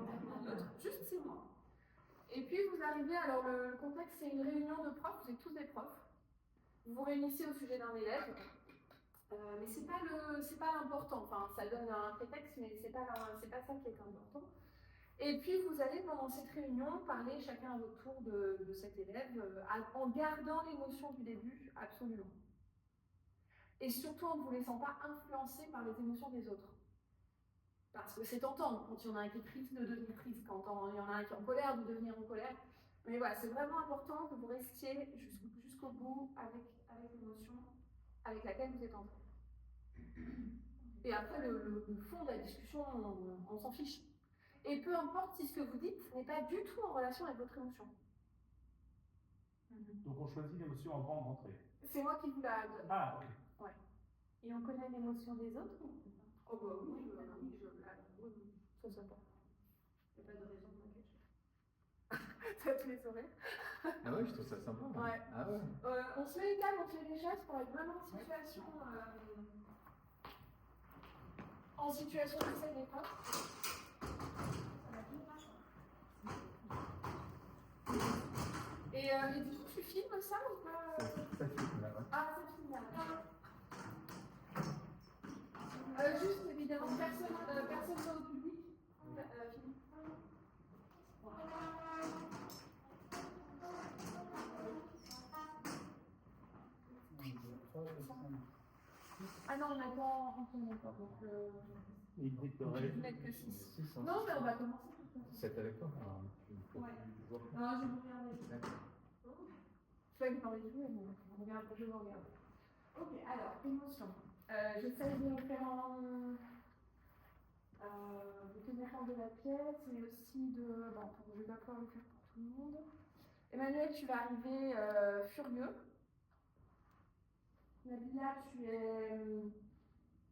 neutre, juste 6 mois. Et puis vous arrivez, alors le contexte c'est une réunion de profs, vous êtes tous des profs. Vous vous réunissez au sujet d'un élève, mais c'est pas l'important, enfin ça donne un prétexte, mais c'est pas ça qui est important. Et puis vous allez pendant cette réunion parler chacun à votre tour de cet élève, en gardant l'émotion du début, absolument. Et surtout en ne vous laissant pas influencer par les émotions des autres. Parce que c'est tentant, quand il y en a un qui est triste, de devenir triste, quand il y en a un qui est en colère, de devenir en colère. Mais voilà, c'est vraiment important que vous restiez jusqu'au bout avec l'émotion avec laquelle vous êtes entré. Et après, le fond de la discussion, on s'en fiche. Et peu importe si ce que vous dites n'est pas du tout en relation avec votre émotion. Donc on choisit l'émotion avant d'entrer. C'est moi qui vous la donne. Ah, ok. Ouais. Et on connaît l'émotion des autres ou pas? Oh bah oui, oui, ça pas. Il n'y a pas de raison de m'inquiéter. Ça te les oreilles. Ah ouais, je trouve ça sympa. Ouais. Ah ouais. On se met les tables, on se met les chaises pour être vraiment en situation d'essai des fois. Et du coup, tu filmes ça ou pas? Ça filme là, ouais. Ah, ça filme là. Juste évidemment, personne dans le public. Philippe. Ah non, on attend encore. Donc, Il dit que je vais mettre que 6. Non, mais on va commencer tout de suite. 7 avec toi? Ouais. Non, je vais vous regarder. Je vais vous parler de vous, je vais vous regarder. Ok, alors, émotion. J'essaie de faire de tenir compte de la pièce, mais aussi de. Bon, je ne vais pas pouvoir le faire pour tout le monde. Emmanuel, tu vas arriver furieux. Nabila, tu es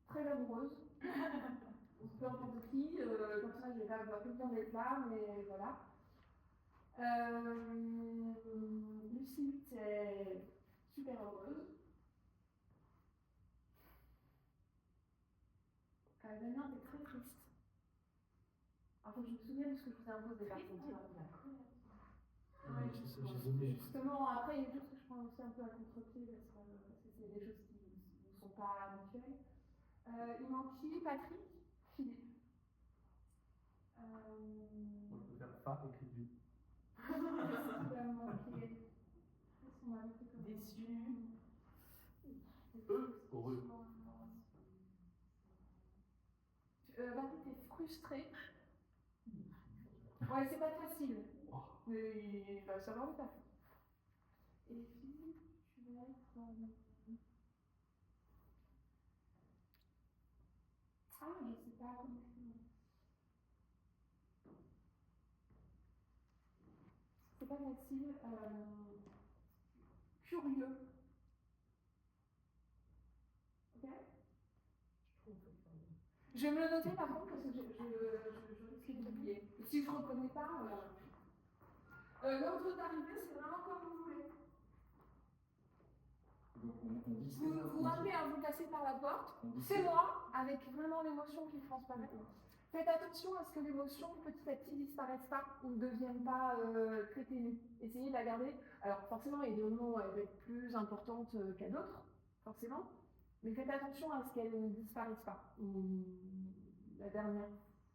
très amoureuse. Peu importe de qui, comme ça, je vais pas avoir tout le temps d'être là, mais voilà. Lucie, tu es super heureuse. Damien, tu es très triste. Alors, je me souviens de ce que je vous impose des personnes. Justement, après, il y a des choses que je prends aussi un peu à contre-pied parce que c'est des choses qui ne sont pas habituelles. Il manque qui? Patrick? Philippe. on peut faire pas écrit du. Déçu. Heureux. Patrick, t'es frustré. Ouais, c'est pas facile. Mais il va savoir le faire. Et Philippe, tu vas être. Ah, je sais pas comment faire. C'est pas facile. Curieux. Ok? Je vais me le noter par contre parce que je risque d'oublier. Si je ne reconnais pas, l'ordre d'arrivée, c'est vraiment comme vous voulez. Donc on dit Vous rappelez, hein, vous passez par la porte, c'est moi, avec vraiment l'émotion qui transparaît. Faites attention à ce que l'émotion petit à petit disparaisse pas ou ne devienne pas très ténue. Essayez de la garder. Alors forcément, il y a des moments où elle va être plus importante qu'à d'autres, forcément. Mais faites attention à ce qu'elle ne disparaisse pas. La dernière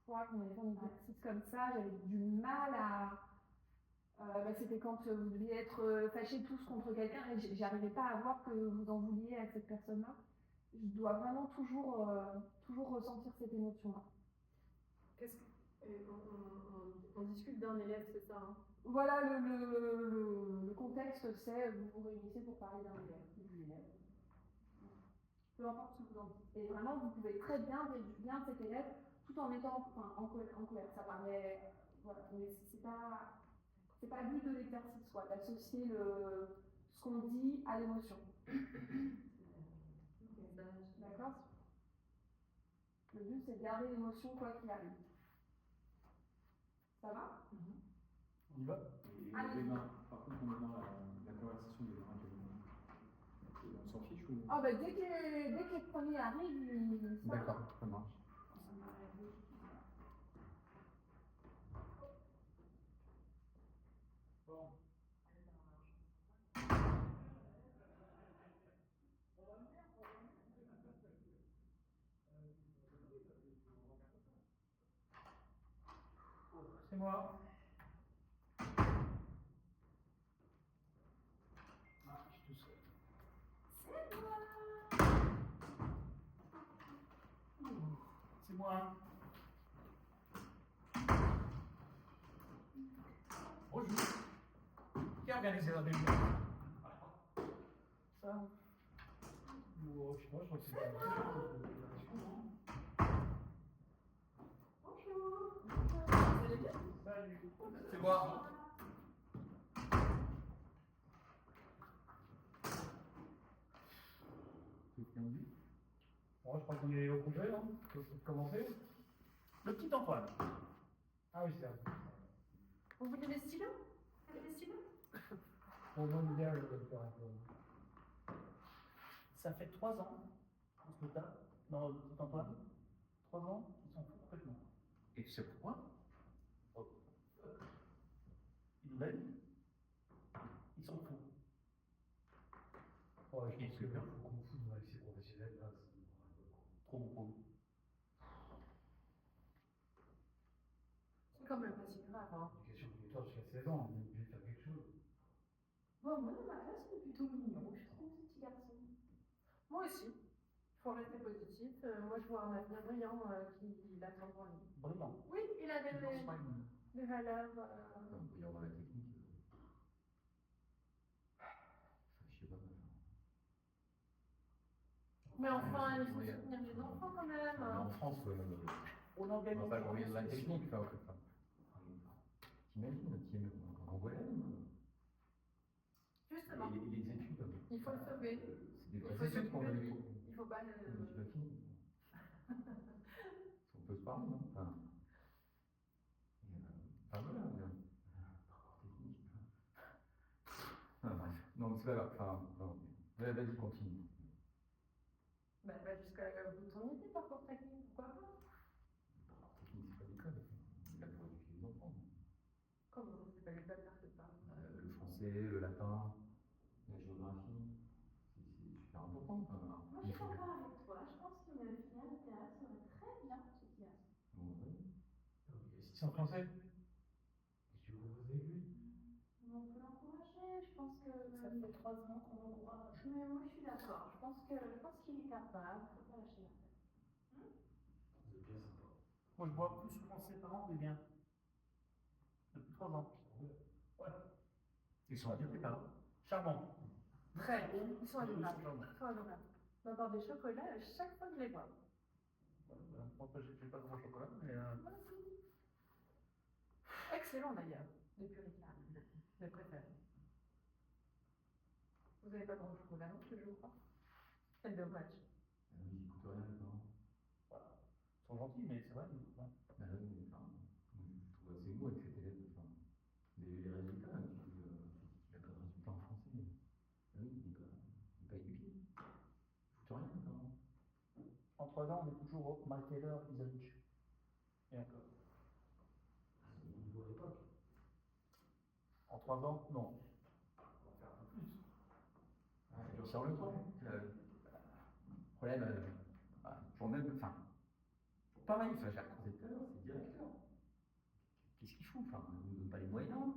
fois qu'on avait fait un exercice comme ça, j'avais du mal à... c'était quand vous deviez être fâchés tous contre quelqu'un et j'arrivais pas à voir que vous en vouliez à cette personne-là. Je dois vraiment toujours ressentir cette émotion-là. On discute d'un élève, c'est ça, hein? Voilà, le contexte, c'est vous vous réunissez pour parler d'un élève. Peu importe ce que vous en dites. Et vraiment, vous pouvez très bien dire du bien de cet élève tout en étant en colère. Ça paraît. Voilà, mais c'est pas le but de l'exercice, quoi, d'associer ce qu'on dit à l'émotion. D'accord? Le but, c'est de garder l'émotion quoi qu'il arrive. Ça va? On y va? Par contre, on est dans la conversation des gens. On s'en fiche ou... Ah bah dès que les premiers arrivent, D'accord, ça marche. C'est moi. Ah, je suis tout seul. C'est moi. C'est moi. Bonjour. Qui a organisé la réunion? Ça. Ou, je sais pas, je crois que c'est Bonjour. Vous allez bien? Salut. C'est moi. Bon, je crois qu'on est au complet, non? On peut commencer. Le petit Antoine. Ah oui, c'est vrai. Vous voulez des stylos? Vous voulez des stylos? Pour mon idéal, je vais le faire un peu. Ça fait 3 ans, en tout cas, dans le petit Antoine. 3 ans, ils s'en foutent complètement. Et tu sais pourquoi? Ils l'aiment. Ils s'en foutent. Ouais, je pense que faut qu'on fout dans les lycées professionnels, là, c'est trop bon pour nous. C'est quand même pas si grave, hein. L'éducation obligatoire jusqu'à 16 ans, on est obligé de faire quelque chose. Bon, moi, dans ma classe, il est plutôt mignon. Je trouve ce petit garçon. Moi aussi. Il faut rester positif. Moi, je vois un avenir brillant qui l'attend devant lui. Brillant. Oui, il a des valeurs. Brillant dans la technique. Je sais pas. Mais enfin, il faut soutenir les enfants quand même. En France, On on organise va pas gagner de la des technique. T'imagines, en Angoulême. Justement. Et les études. Il faut le sauver. C'est des Il faut vraies études qu'on s'occuper a de eues. tout. Il faut pas le... Tu l'as fini. On peut se parler, non? Enfin, voilà. Technique. Bref. Non, mais c'est pas grave. Enfin, non. Vas-y, continue. Bah, jusqu'à bout de ton idée, par contre, technique, pourquoi pas? Technique, c'est pas l'école. C'est la pour éduquer les enfants. Comment? C'est pas l'école, c'est pas. Le français, le latin, la géographie, c'est super important. Moi, je suis d'accord avec toi. Je pense qu'une filière littéraire serait très bien pour cette classe. C'est en français. Qu'est-ce que tu proposes avec lui? On peut l'encourager. Je pense que. Ça fait 3 ans qu'on l'encourage. Mais moi, je suis d'accord. Je pense qu'il est capable. Faut pas lâcher l'affaire. Vous êtes bien sympa. Moi, je vois plus souvent ses parents que les miens. Depuis 3 ans. Ouais. Ils sont bien, tes parents. Charmants. Très bien. Ils sont adorables. charmants. Ils sont adorables. On m'apporte des chocolats chaque fois que je les vois. Moi, j'ai pas grand chocolat, mais. Moi aussi. Excellent d'ailleurs. Les puritains. Je préfère. Vous n'avez pas grand chocolat non plus, je crois. C'est dommage. Ils n'écoutent rien, non? Voilà. Ils sont gentils, mais c'est vrai, ils n'écoutent pas. Ah oui, mais enfin, je trouve assez beau avec cet élève. Enfin, les résultats, tu dis, il a pas de résultats en français. Ah oui, il n'est pas éduqué. Il fout rien, non? En 3 ans, on est toujours au My Taylor is rich. Et encore. C'est le niveau à l'époque. En 3 ans, non. On va faire un peu plus. Ouais, sur le temps. Le problème, pour même, enfin, pareil, enfin, j'ai raconté tout à l'heure, c'est le directeur. Qu'est-ce qu'il fout? Enfin, il ne nous donne pas les moyens.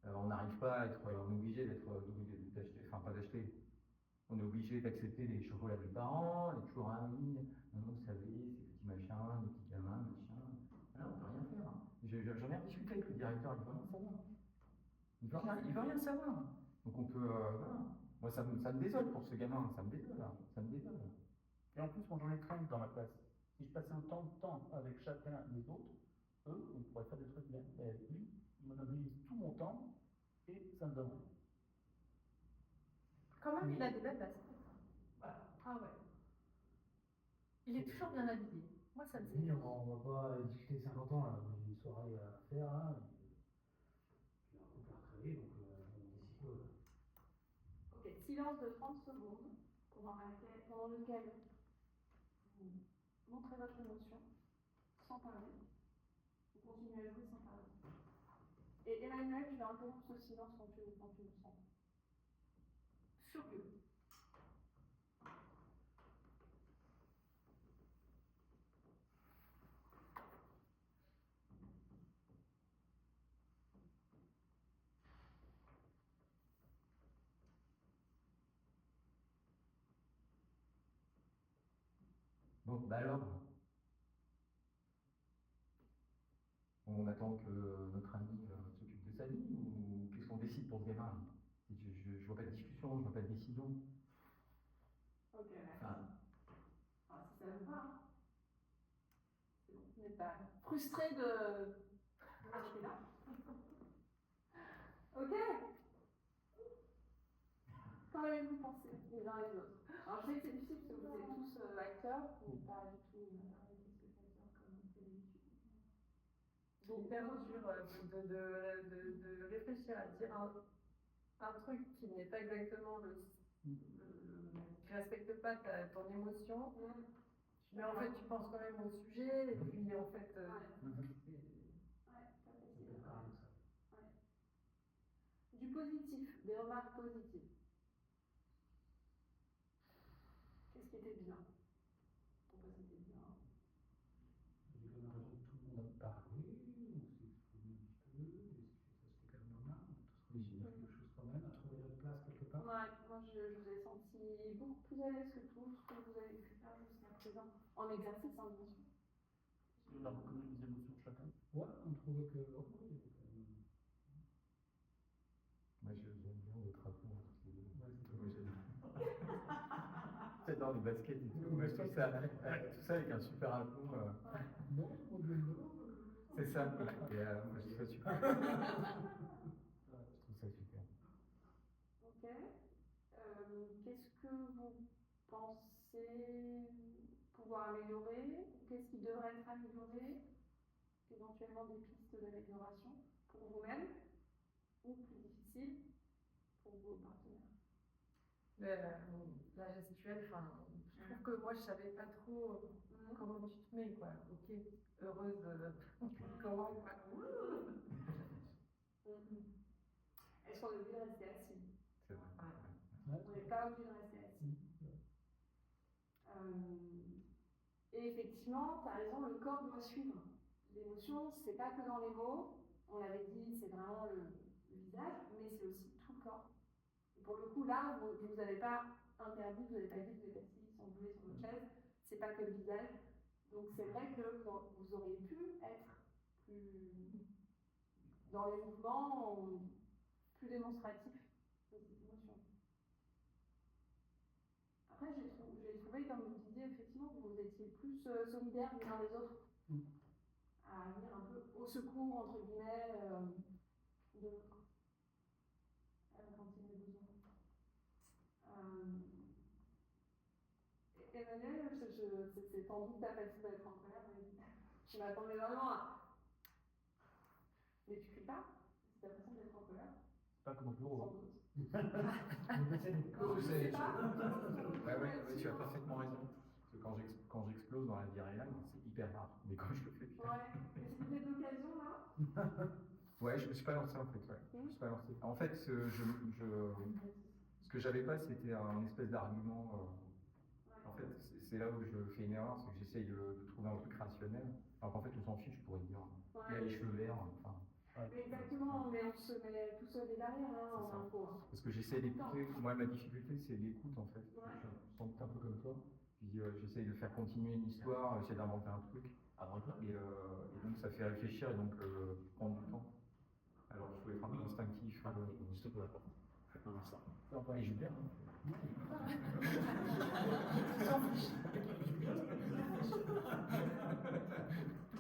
On n'arrive pas à être, on est obligé d'acheter, enfin pas d'acheter. On est obligé d'accepter les chocolats des parents, et toujours un oui, non, vous savez, ces petits machins, les petits gamins, machin. Voilà, on peut rien faire. J'en ai rediscuté avec le directeur, il veut rien savoir. Il veut rien savoir. Donc on peut, voilà. Moi, ça me désole pour ce gamin, ça me désole, là. Ça me désole. Et en plus, moi j'en ai 30 dans ma classe. Si je passais autant de temps avec chacun des autres, eux, on pourrait faire des trucs bien. Mais avec lui, il monopolise tout mon temps et ça me donne rien. Quand même, il a des belles baskets. Voilà. Ah ouais. Il est toujours bien habillé. Moi, ça me Oui, fait. on va pas discuter 50 ans là, on a une soirée à faire là. Puis un couple à recréer, donc on est ici quoi. Ok, silence de 30 secondes pendant lequel vous montrez votre émotion sans parler. Vous continuez à jouer sans parler. Et Emmanuel, je vais interrompre ce silence quand tu le sens. Furieux. Bon, bah alors, on attend que notre ami s'occupe de sa vie ou qu'est-ce qu'on décide pour ce gamin là? Je vois pas de discussion, je vois pas de décision. Ok, d'accord. Enfin, Alors, si ça vous va, hein. C'est bon, vous n'êtes pas frustré de rester là. Ok. Qu'en avez-vous pensé les uns et les autres? Alors, je sais que c'est difficile parce que vous êtes tous acteurs, vous n'êtes pas du tout spectateurs comme on fait d'habitude. C'est hyper dur de réfléchir à dire un truc qui n'est pas exactement qui respecte pas ton émotion, mais en fait tu penses quand même au sujet, et puis en fait. Du positif, des remarques positives. Qu'est-ce qui était bien? Pourquoi c'était bien? J'ai quand même l'impression que tout le monde a parlé, on s'est exprimé un petit peu, et ça se fait calmement, on a tous réussi à faire quelque chose quand même, à trouver notre place quelque part. Ouais, moi je vous ai senti beaucoup plus à l'aise que tout ce que vous avez pu faire jusqu'à présent. En exercice, hein, bien sûr. On a reconnu les émotions de chacun. Ouais, on trouvait que. moi j'aime bien votre rapport entre les deux. Ouais, J'adore les baskets et tout. Moi je trouve ça, tout ça avec un super rapport. non, on dit non. C'est ça. Et moi je trouve ça super. Je trouve ça super. Ok. Qu'est-ce que vous pensez pouvoir améliorer? Qu'est-ce qui devrait être amélioré? Éventuellement des pistes d'amélioration pour vous-même ou plus difficiles pour vos partenaires? La gestuelle, enfin, je trouve que moi je savais pas trop comment tu te mets, quoi. Ok, heureuse, comment, quoi. Est-ce qu'on est obligé de rester assis? C'est vrai. On n'est pas obligé de rester assis. Et effectivement, tu as raison, le corps doit suivre. L'émotion, c'est pas que dans les mots, on l'avait dit, c'est vraiment le visage, mais c'est aussi tout le corps. Et pour le coup, là, vous n'avez pas interdit, vous n'avez pas dit que vous êtes assis sans bouger sur votre chaise, c'est pas que le visage. Donc c'est vrai que vous auriez pu être plus dans les mouvements, plus démonstratifs de l'émotion. Après, j'ai trouvé, comme vous disiez, effectivement, que vous étiez plus solidaires les uns les autres, à venir un peu au secours, entre guillemets, de l'autre, quand il y a besoin. Emmanuel, c'est sans doute ta façon d'être en colère, mais je m'attendais vraiment à. Mais tu cries pas? C'est ta façon d'être en colère? Pas comme au bureau. Sans doute. Je sais. Pas. Ouais, tu as parfaitement raison. Parce que quand j'explose dans la vie réelle, c'est hyper rare. Mais quand je le fais, putain. Ouais. Mais c'est peut-être l'occasion là? Ouais, je me suis pas lancé en fait. Ouais. Je me suis pas lancé. En fait, ce que j'avais pas, c'était un espèce d'argument. En fait, c'est là où je fais une erreur, c'est que j'essaye de trouver un truc rationnel. Alors qu'en fait, on s'en fiche, je pourrais dire. Il y a les cheveux verts. Enfin. Mais exactement, mais on se met tout seul derrière, hein, en info. Parce que j'essaie d'écouter. Moi, ma difficulté, c'est l'écoute en fait. Ouais. Je me sens un peu comme toi. Puis j'essaye de faire continuer une histoire, j'essaie d'inventer un truc. Et donc ça fait réfléchir et donc prendre du temps. Alors il faut être un peu instinctif. Juste pour la porte. Un instant. Et Gilbert.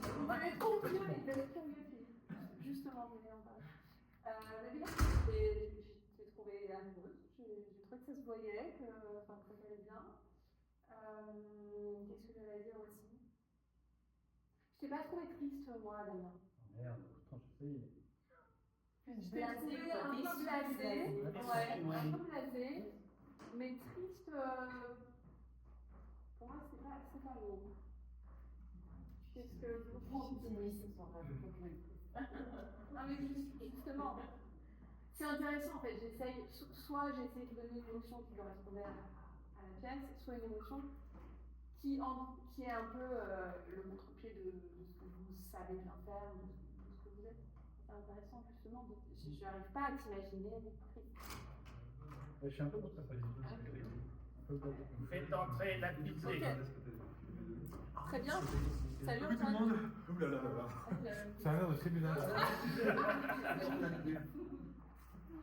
Vous m'avez trop mieux, il avait trop mieux fait. Justement, vous voulez en parler. Nabila, j'ai trouvé amoureuse. J'ai trouvé que ça se voyait, que ça allait bien. Qu'est-ce que j'allais dire aussi? Je t'ai pas trouvé triste, moi, Damien. Oh merde, pourtant je sais. Je t'ai trouvé un peu blasé, ouais, un peu blasé, mais triste, pour moi, c'est pas le mot. Qu'est-ce que vous Non mais justement, c'est intéressant en fait, soit j'essaie de donner une émotion qui correspondait à la pièce, soit une émotion qui est un peu le contre-pied de ce que vous savez bien faire, de ce que vous êtes. C'est intéressant justement, je n'arrive pas à t'imaginer triste. Je suis un peu dans ta position. Faites entrer la petite. Ok. Très bien. Salut Coucou tout le Antoine. monde. Ouh là là là là. Ça a l'air de tribunal.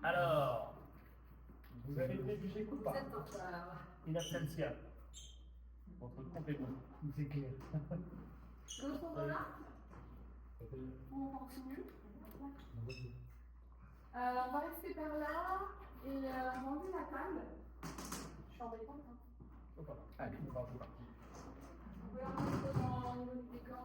Alors, vous avez trébuché ou pas? In absentia. Votre complément. C'est clair. D'autres voilà. On continue. On va rester par là et ranger la table. Je suis embêtante. Hein. Allez, on va voir. On peut la remettre dans le niveau du décor.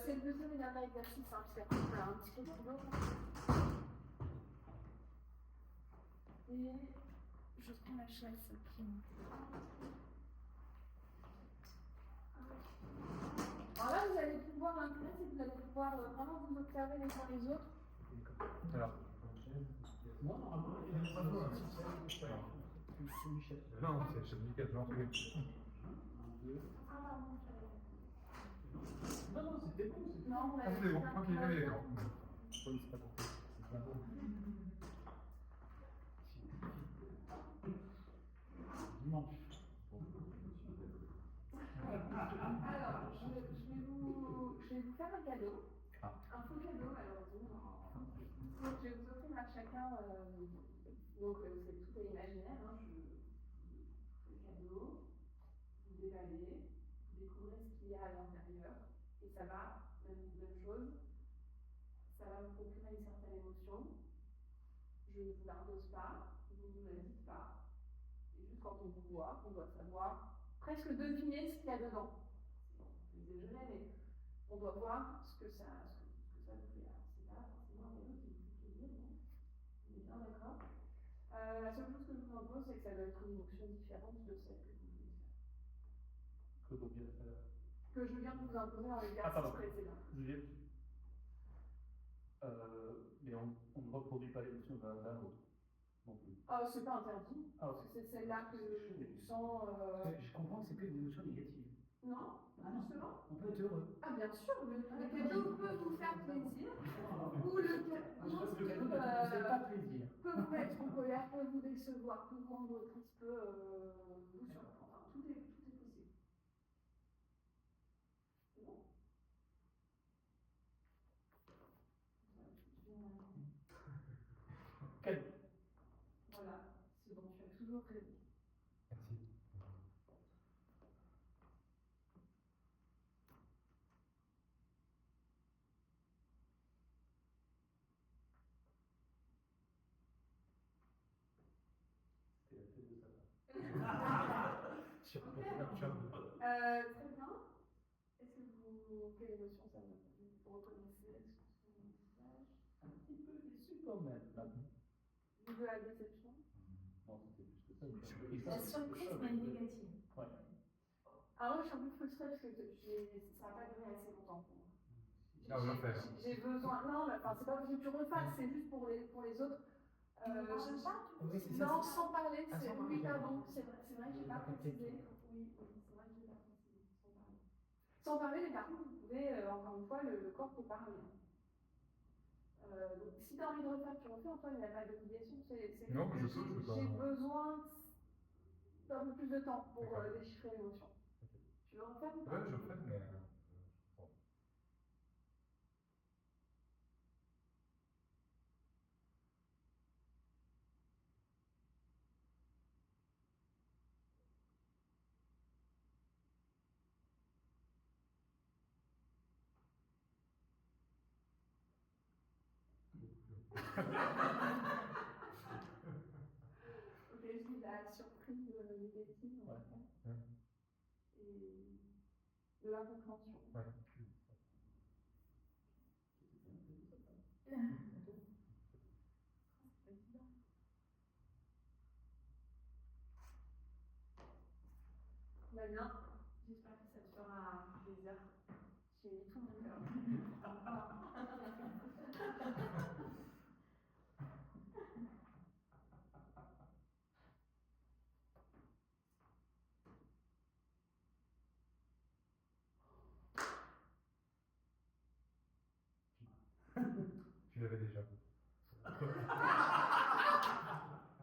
C'est le deuxième et dernier exercice, hein, parce qu'après on a un petit peu de boulot. Et je prends la chaise qui Alors là, vous allez pouvoir, l'intérêt, c'est que vous allez pouvoir vraiment vous observer les uns les autres. Alors. Non, normalement, il y a pas de Non, c'est nickel, j'en fais. Non, non, c'était bon. Non, Ah, c'est bon, ok, allez, d'accord. Dimanche. Alors, je vais vous faire un cadeau. Ah. Un faux cadeau, malheureusement. Donc, je vais vous offrir à chacun. Donc, c'est tout est imaginaire. Hein, le cadeau, vous déballez, vous découvrez ce qu'il y a à l'intérieur. Et ça va, même chose, ça va vous procurer une certaine émotion. Je ne vous l'impose pas, vous ne vous la dites pas. Et juste quand on vous voit, on doit savoir presque deviner ce qu'il y a dedans. Le déjeuner, mais on doit voir ce que ça vous fait. Alors, c'est pas forcément un cadeau qui vous fait plaisir, non? On est bien d'accord. La seule chose que je vous impose, c'est que ça doit être une émotion différente de celle que vous voulez faire. Que je viens de vous imposer dans l'exercice précédent. Mais on ne reproduit pas l'émotion d'un autre. Non plus. C'est pas interdit. C'est celle-là que je sens. Je comprends que c'est que des émotions négatives. Non, justement. On peut être heureux. Ah, bien sûr, le cadeau peut vous faire plaisir. Ou le cadeau C'est pas plaisir. peut vous mettre en colère, peut vous décevoir, peut vous rendre triste, peut vous surprendre. Enfin, tout est possible. C'est bon? Cadeau. Voilà, c'est bon, tu as toujours prévu. Merci. Très bien. Est-ce que vous. Quelle émotion ça vous reconnaissez? Est-ce que c'est un message? Un petit peu déçu quand même. De la déception? Non, c'était plus que ça. La surprise, mais négative. Ouais. Alors moi, je suis un peu frustrée parce que ça n'a pas duré assez longtemps pour moi. Ah, on va faire. J'ai besoin. Non, mais enfin, c'est pas parce que tu refasses, c'est juste pour les autres. Non, sans parler, Ah, c'est. sans parler. Oui, pardon, c'est vrai que j'ai pas précisé. Oui, c'est vrai que j'ai pas précisé. Sans parler. Sans parler, mais par contre, vous pouvez, encore une fois, le corps peut parler. Donc, si tu as envie de refaire, tu refais. Antoine, il n'y a pas d'obligation. Non, mais je peux pas. J'ai besoin d'un peu plus de temps pour D'accord. déchiffrer l'émotion. Tu veux refaire ou pas? Ouais, je fais, mais. Bon. Ok, je dis la surprise négative, on va Ouais. faire. Et de l'incompréhension. Ouais. Bah bien, j'espère que ça te fera plaisir. J'ai mis tout mon cœur. Tu l'avais déjà.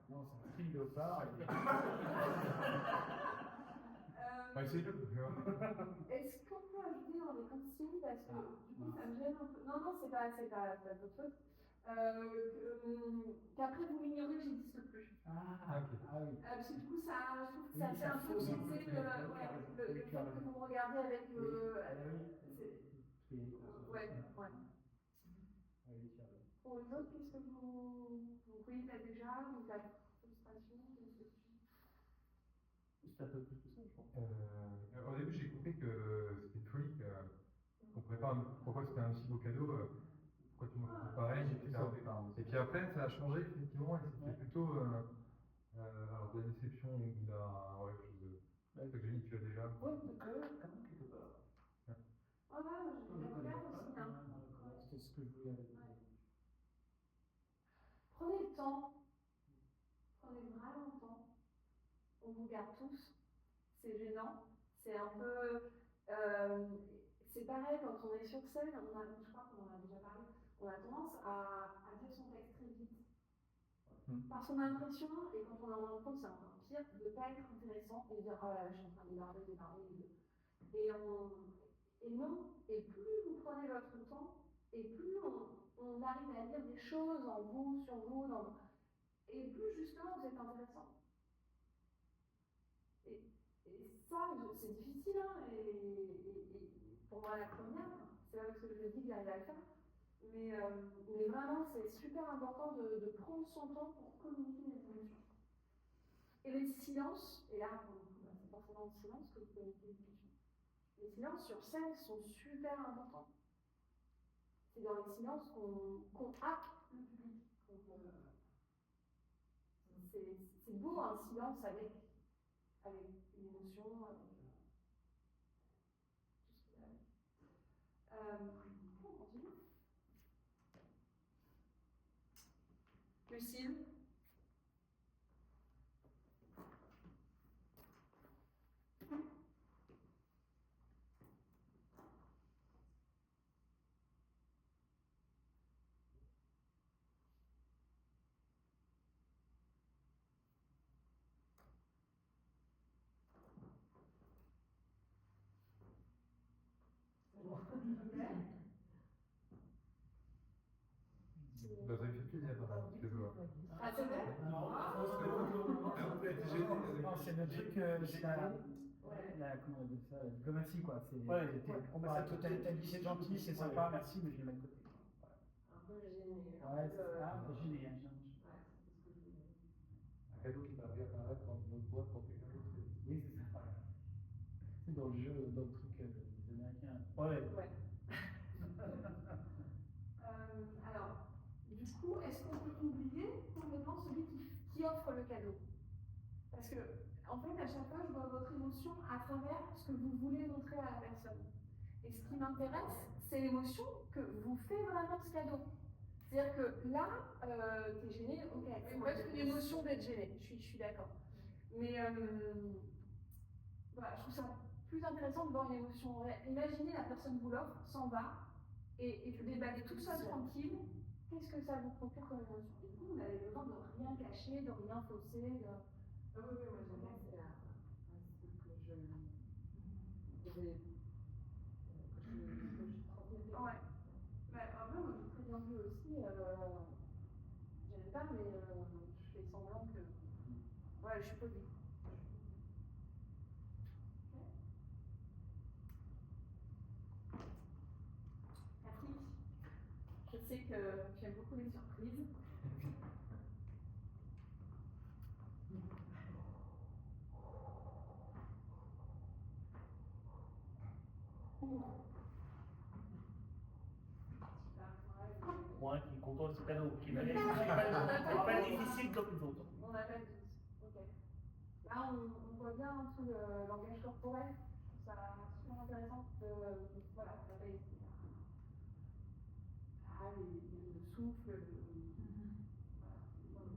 Non, part. Enfin, essayez-le. Est-ce qu'on peut ajouter dans les consignes, parce que du coup ça me gêne un peu. Non, non, c'est pas votre faute. Qu'après vous m'ignorez, j'existe plus. Ah, ok. ah oui. Parce que du coup, ça, je trouve que Oui, ça fait ça un peu fausse un peu biaiser le le truc. fait Oui, tu as que raison. vous me regardez avec Oui, c'est- oui, ouais. oui, tu as raison. Pour les autres, qu'est-ce que vous voyez là déjà, ou la frustration, C'est un peu plus que ça, je pense. Au début, j'ai compris que c'était une folie, qu'on prépare pourquoi c'était un si beau cadeau, pourquoi tout le monde fait pareil, etc. Et puis après, ça a changé, effectivement, et c'était plutôt alors, de la déception ou de la. Ouais, ce que j'ai dit, tu as déjà. Ouais, peut-être, quand même, quelque part. Voilà, je regarde aussi. Hein. C'est ce que je voulais dire. Prenez le temps, prenez vraiment le temps. On vous garde tous, c'est gênant, c'est un peu. C'est pareil quand on est sur scène, je crois qu'on en a déjà parlé, on a tendance à dire son texte très vite. Parce qu'on a l'impression, et quand on est en impro, c'est encore pire, de ne pas être intéressant et de dire oh là là, je suis en train de débarder. Et non, et plus vous prenez votre temps, et plus on arrive à dire des choses en vous, sur vous, et plus justement vous êtes intéressant. Et ça, c'est difficile, hein, et pour moi la première, c'est là parce que je me dis que j'arrive à le faire. Mais vraiment, c'est super important de prendre son temps pour communiquer les émotions. Et les silences, et là, c'est forcément le silence que vous communiquez les émotions. Les silences sur scène sont super importants. C'est dans les silences qu'on happe le public. C'est beau un silence avec une émotion, avec tout ce qu'il y a. On continue. Lucille. Vous avez fait plaisir, je te vois. Ah, c'est vrai? C'est le truc, c'est comment on dit ça, la diplomatie, quoi. C'est, t'as dit c'est gentil, c'est sympa, merci, mais je vais mettre de côté. Un peu gêné. Ouais, c'est ça, gêné, hein. Un cadeau qui va réapparaître dans notre boîte pour quelqu'un d'autre. Oui, c'est ça. C'est dans le jeu, dans le truc des Américains. Ouais. Alors, du coup, est-ce qu'on peut oublier complètement celui qui offre le cadeau? Parce que, en fait, à chaque fois, je vois votre émotion à travers ce que vous voulez montrer à la personne. Et ce qui m'intéresse, c'est l'émotion que vous fait vraiment ce cadeau. C'est-à-dire que là, t'es gêné, ok, c'est presque une émotion d'être gêné, je suis d'accord. Mais voilà, je trouve ça plus intéressant de voir une émotion réelle. Imaginez la personne vous l'offre, s'en va, et vous déballez tout ça tranquille. Qu'est-ce que ça vous procure comme émotion? Du coup, vous avez besoin de rien cacher, de rien fausser. Ah oui, moi j'aime bien, c'est un truc que je transmettais. Ouais. Bah, après, moi, je vous préviens vu aussi, j'aime pas, mais je fais semblant que. Ouais, je suis polie. Cathy, je sais que j'aime beaucoup les surprises. Moi qui est content de ce cadeau, qui m'a laissé pas difficile comme les autres. On appelle tous. Ok. Là, on voit bien tout le langage corporel. Je trouve ça super intéressant. Voilà, ça va être. Ah, le souffle, voilà,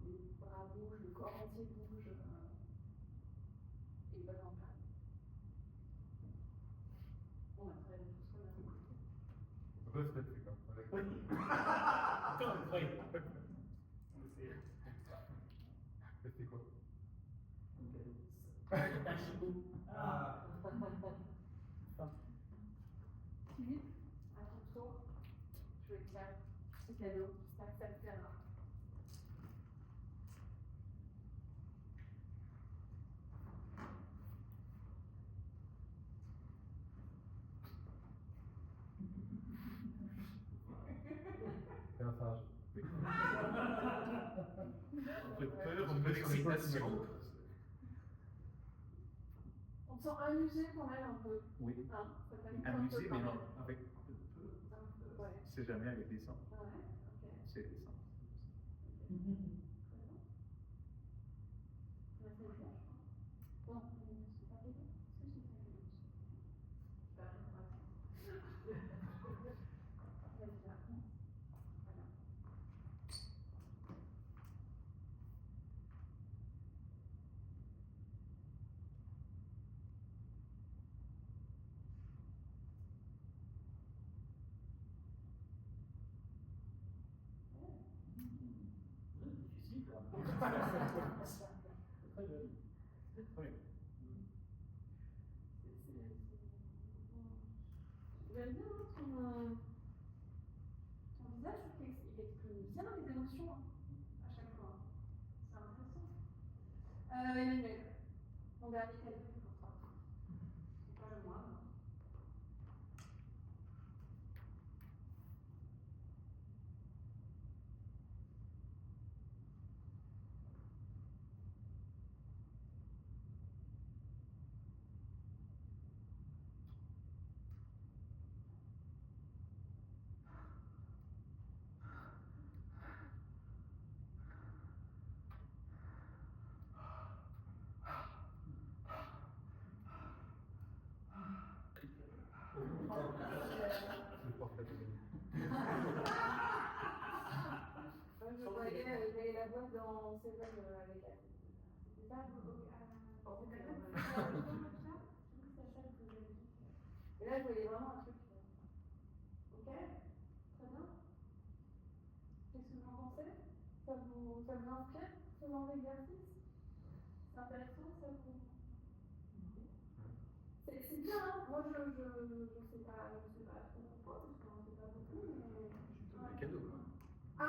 les bras bougent, le corps entier bouge. Et voilà, en place. Bon, après, tout ce qu'on a compris. On peut se mettre comme ça. Oui. C'était quoi? Ah. Philippe, à ton tour, je vais te faire ce cadeau. J'espère que ça te plaira. C'est un sage. J'ai peur, On un peu met sur l'épaule, d'excitation. On te sent amusé quand même un peu. Oui, Hein, ça t'amuse un amusé, peu quand mais non, même. avec Un peu, ouais. c'est jamais avec des sons. Ouais, ok. C'est des sons. Très bien. On a fait le bien, je crois. Non, c'est pas bien. Est-ce que c'est pas bien? Pas bien, ouais. Vas-y, là. Voilà. Difficile, quoi. Très joli. Oui. J'aime bien hein, ton visage, je trouve qu'il exprime bien les émotions hein, à chaque fois. C'est intéressant. Emmanuel, mon dernier cadeau pour toi. C'est pas le moindre. Le portrait de Je voyais la boîte dans Seven avec elle. C'était pas Et là, je voyais vraiment un truc. Ok? Très bien. Qu'est-ce que vous en pensez? Ça vous inspire ce genre d'exercice? C'est intéressant, ça vous. C'est bien, hein? Moi je sais pas trop pourquoi, parce qu'on ne sait pas beaucoup, mais. Un cadeau, quoi. Ah!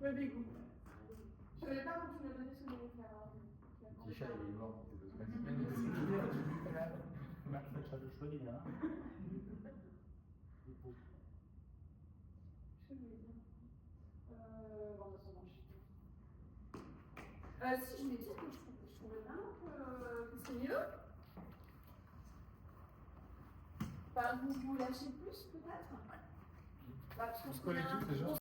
Le dégoût. Je ne savais pas quand tu m'as donné ce que je voulais faire. Michel, il est mort. Max, ça te choisit, hein. Je voulais dire. Bon, c'est bon, si je vais dire que je trouvais vraiment que c'est mieux. Bah, vous lâchez plus peut-être. Bah, parce qu'on se connaît tous déjà.